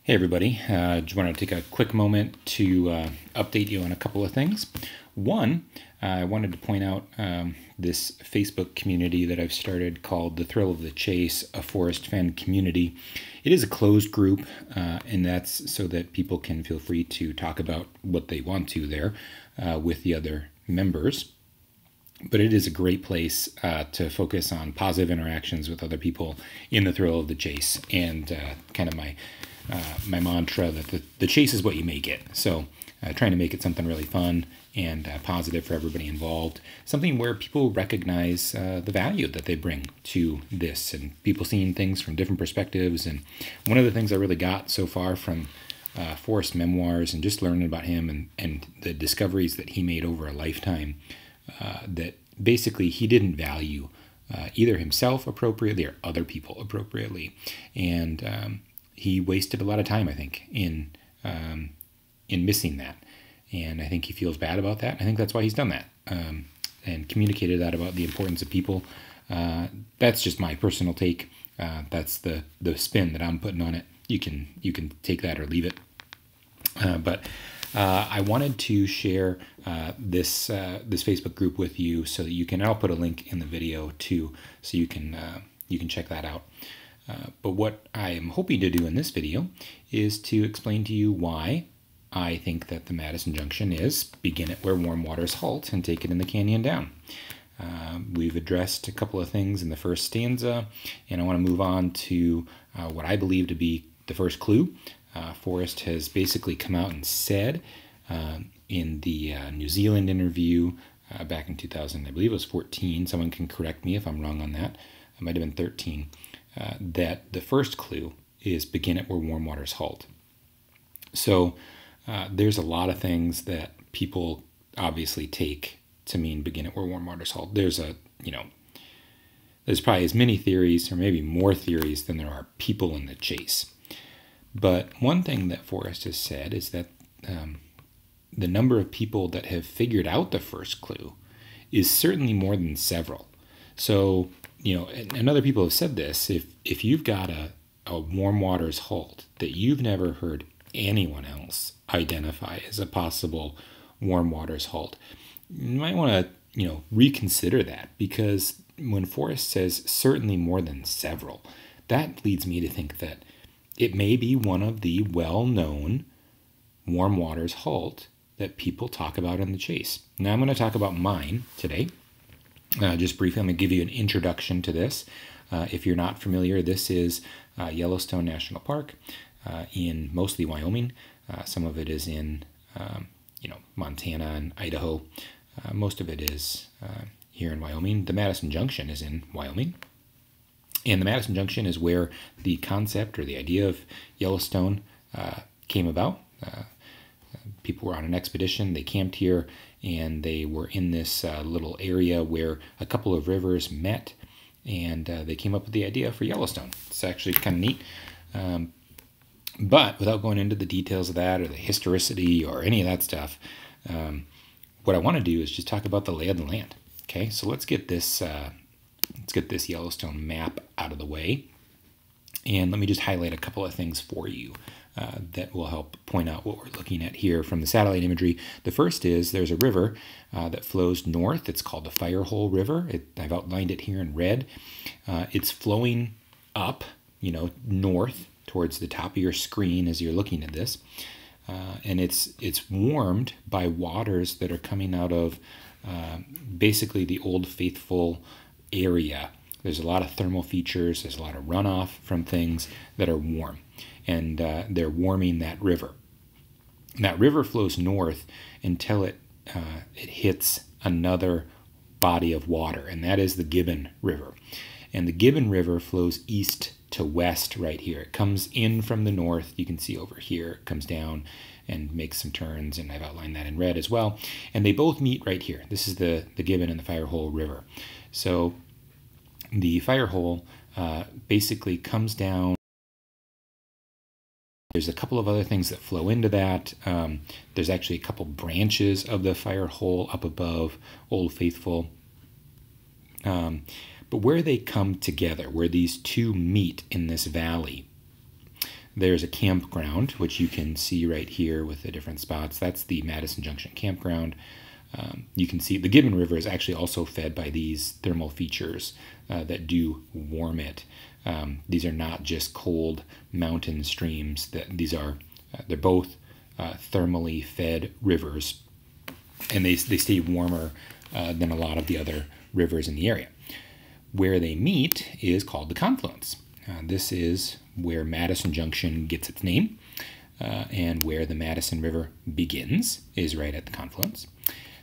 Hey everybody, just wanted to take a quick moment to update you on a couple of things. One, I wanted to point out this Facebook community that I've started called The Thrill of the Chase, a Forrest Fenn community. It is a closed group, and that's so that people can feel free to talk about what they want to there with the other members. But it is a great place to focus on positive interactions with other people in the thrill of the chase, and kind of my mantra that the chase is what you make it. So trying to make it something really fun and positive for everybody involved, something where people recognize the value that they bring to this, and people seeing things from different perspectives. And one of the things I really got so far from Forrest's memoirs and just learning about him and the discoveries that he made over a lifetime, that basically he didn't value either himself appropriately or other people appropriately. And he wasted a lot of time, I think, in missing that. And I think he feels bad about that. I think that's why he's done that, and communicated that about the importance of people. That's just my personal take. That's the spin that I'm putting on it. You can take that or leave it. But I wanted to share this Facebook group with you so that you can. I'll put a link in the video too, so you can check that out. But what I am hoping to do in this video is to explain to you why I think that the Madison Junction is begin it where warm waters halt and take it in the canyon down. We've addressed a couple of things in the first stanza, and I want to move on to what I believe to be the first clue. Forrest has basically come out and said in the New Zealand interview back in 2000, I believe it was 14, someone can correct me if I'm wrong on that, it might have been 13, that the first clue is begin it where warm waters halt. So there's a lot of things that people obviously take to mean begin it where warm waters halt. There's probably as many theories or maybe more theories than there are people in the chase. But one thing that Forrest has said is that the number of people that have figured out the first clue is certainly more than several. So, and other people have said this, if you've got a warm waters halt that you've never heard anyone else identify as a possible warm waters halt, you might want to, reconsider that, because when Forrest says certainly more than several, that leads me to think that it may be one of the well-known warm waters halt that people talk about in the chase. Now I'm going to talk about mine today. Just briefly, I'm going to give you an introduction to this. If you're not familiar, this is Yellowstone National Park in mostly Wyoming. Some of it is in Montana and Idaho. Most of it is here in Wyoming. The Madison Junction is in Wyoming. And the Madison Junction is where the concept or the idea of Yellowstone came about. People were on an expedition, they camped here, and they were in this little area where a couple of rivers met, and they came up with the idea for Yellowstone. It's actually kind of neat. But without going into the details of that or the historicity or any of that stuff, what I want to do is just talk about the lay of the land. Okay, so let's get this Yellowstone map out of the way, and let me just highlight a couple of things for you that will help point out what we're looking at here from the satellite imagery. The first is there's a river that flows north. It's called the Firehole River. I've outlined it here in red. It's flowing up, north towards the top of your screen as you're looking at this, and it's warmed by waters that are coming out of basically the Old Faithful area. There's a lot of thermal features, there's a lot of runoff from things that are warm, and they're warming that river. And that river flows north until it hits another body of water, and that is the Gibbon River. And the Gibbon River flows east to west right here. It comes in from the north, you can see over here, it comes down and makes some turns, and I've outlined that in red as well. And they both meet right here. This is the Gibbon and the Firehole River. So the Firehole basically comes down. There's a couple of other things that flow into that. There's actually a couple branches of the Firehole up above Old Faithful. But where they come together, where these two meet in this valley, There's a campground, which you can see right here with the different spots. That's the Madison Junction campground. You can see the Gibbon River is actually also fed by these thermal features that do warm it. These are not just cold mountain streams. They're both thermally fed rivers, and they stay warmer than a lot of the other rivers in the area. Where they meet is called the confluence. This is where Madison Junction gets its name, and where the Madison River begins is right at the confluence.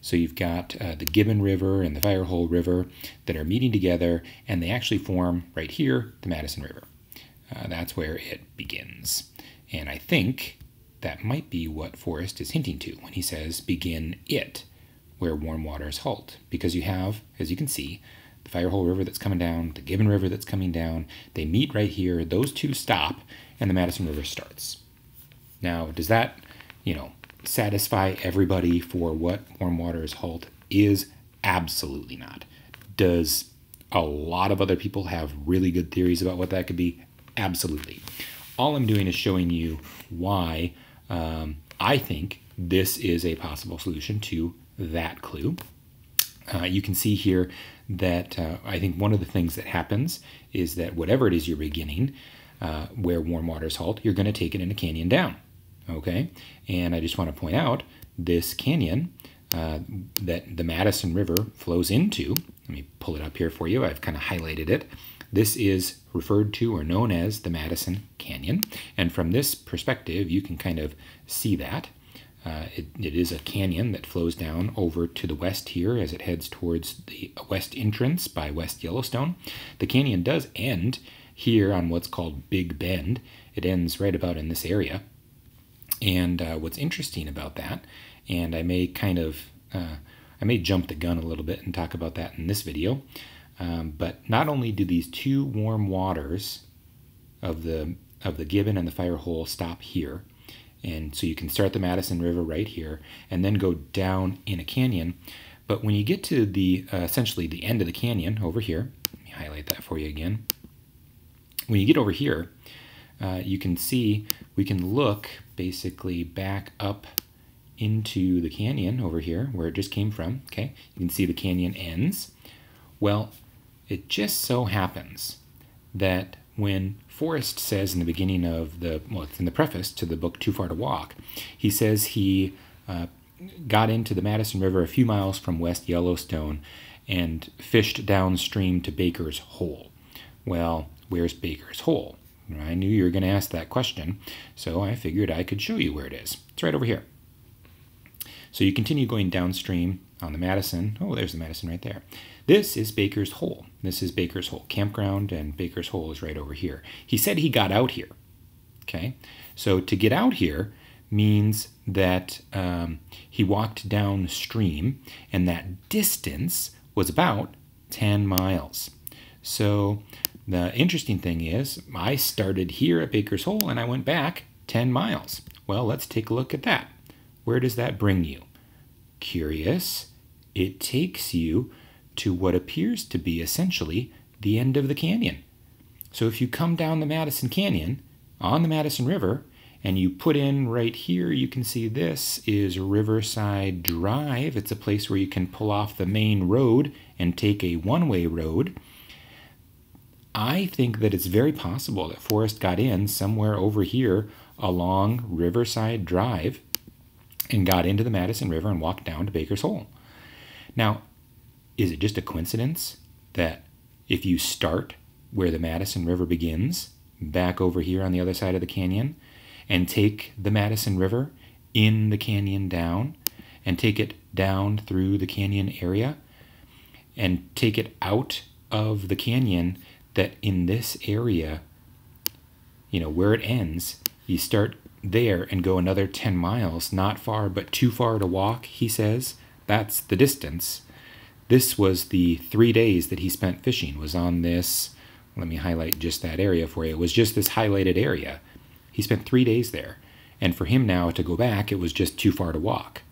So you've got the Gibbon River and the Firehole River that are meeting together, and they actually form right here the Madison River. That's where it begins. And I think that might be what Forrest is hinting to when he says begin it, where warm waters halt. Because you have, as you can see, the Firehole River that's coming down, the Gibbon River that's coming down. They meet right here. Those two stop, and the Madison River starts. Now, does that, satisfy everybody for what warm waters halt is? Absolutely not. Does a lot of other people have really good theories about what that could be? Absolutely. All I'm doing is showing you why I think this is a possible solution to that clue. You can see here that I think one of the things that happens is that whatever it is you're beginning, where warm waters halt, you're going to take it in a canyon down. Okay, and I just want to point out this canyon that the Madison River flows into. Let me pull it up here for you. I've kind of highlighted it. This is referred to or known as the Madison Canyon, and from this perspective, you can kind of see that. It is a canyon that flows down over to the west here as it heads towards the west entrance by West Yellowstone. The canyon does end here on what's called Big Bend. It ends right about in this area. And what's interesting about that, and I may jump the gun a little bit and talk about that in this video, but not only do these two warm waters of the Gibbon and the Firehole stop here, and so you can start the Madison River right here and then go down in a canyon, but when you get to the essentially the end of the canyon over here, let me highlight that for you again. When you get over here, you can see we can look basically back up into the canyon over here where it just came from. Okay, you can see the canyon ends. Well, it just so happens that when Forrest says in the beginning of it's in the preface to the book Too Far to Walk, he says he got into the Madison River a few miles from West Yellowstone and fished downstream to Baker's Hole. Well, where's Baker's Hole? I knew you were going to ask that question, so I figured I could show you where it is. It's right over here. So you continue going downstream on the Madison. Oh, there's the Madison right there. This is Baker's Hole. This is Baker's Hole campground, and Baker's Hole is right over here. He said he got out here. Okay, so to get out here means that he walked downstream, and that distance was about 10 miles. So the interesting thing is I started here at Baker's Hole and I went back 10 miles. Well, let's take a look at that. Where does that bring you? Curious, it takes you to what appears to be essentially the end of the canyon. So if you come down the Madison Canyon on the Madison River and you put in right here, you can see this is Riverside Drive. It's a place where you can pull off the main road and take a one-way road. I think that it's very possible that Forrest got in somewhere over here along Riverside Drive and got into the Madison River and walked down to Baker's Hole. Now, is it just a coincidence that if you start where the Madison River begins, back over here on the other side of the canyon, and take the Madison River in the canyon down, and take it down through the canyon area, and take it out of the canyon, that in this area, where it ends, you start there and go another 10 miles, not far, but too far to walk, he says. That's the distance. This was the 3 days that he spent fishing, was on this, let me highlight just that area for you. It was just this highlighted area. He spent 3 days there. And for him now to go back, it was just too far to walk.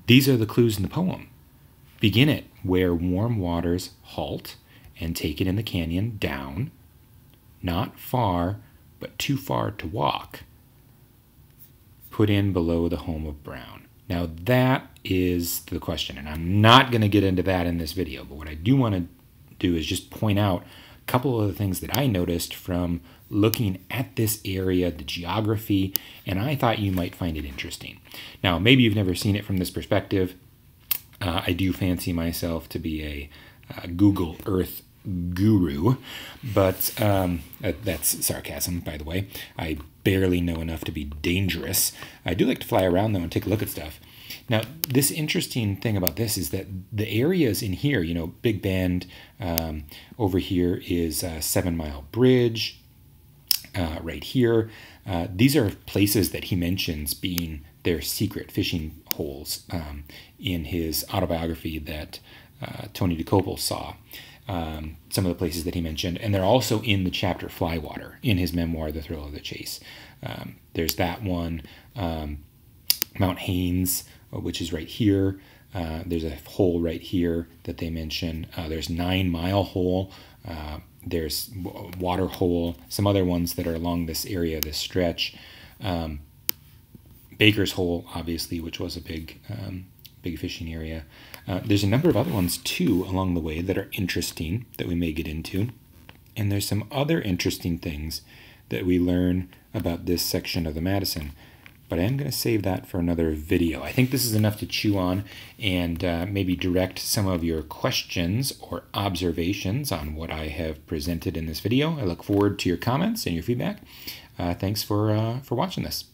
These are the clues in the poem. Begin it where warm waters halt and take it in the canyon down, not far, but too far to walk, put in below the home of Brown. Now that is the question, and I'm not going to get into that in this video, but what I do want to do is just point out a couple of the things that I noticed from looking at this area, the geography, and I thought you might find it interesting. Now, maybe you've never seen it from this perspective. I do fancy myself to be a Google Earth guru, but that's sarcasm, by the way. I barely know enough to be dangerous. I do like to fly around, though, and take a look at stuff. Now, this interesting thing about this is that the areas in here, you know, Big Bend, over here is 7 Mile Bridge, right here. These are places that he mentions being their secret fishing holes in his autobiography that Tony DeCopel saw. Some of the places that he mentioned, and they're also in the chapter Flywater in his memoir, The Thrill of the Chase. There's that one, Mount Haynes, which is right here. There's a hole right here that they mention. There's 9 Mile Hole. There's Water Hole. Some other ones that are along this area, this stretch. Baker's Hole, obviously, which was a big fishing area. There's a number of other ones, too, along the way that are interesting that we may get into. And there's some other interesting things that we learn about this section of the Madison. But I am going to save that for another video. I think this is enough to chew on and maybe direct some of your questions or observations on what I have presented in this video. I look forward to your comments and your feedback. Thanks for watching this.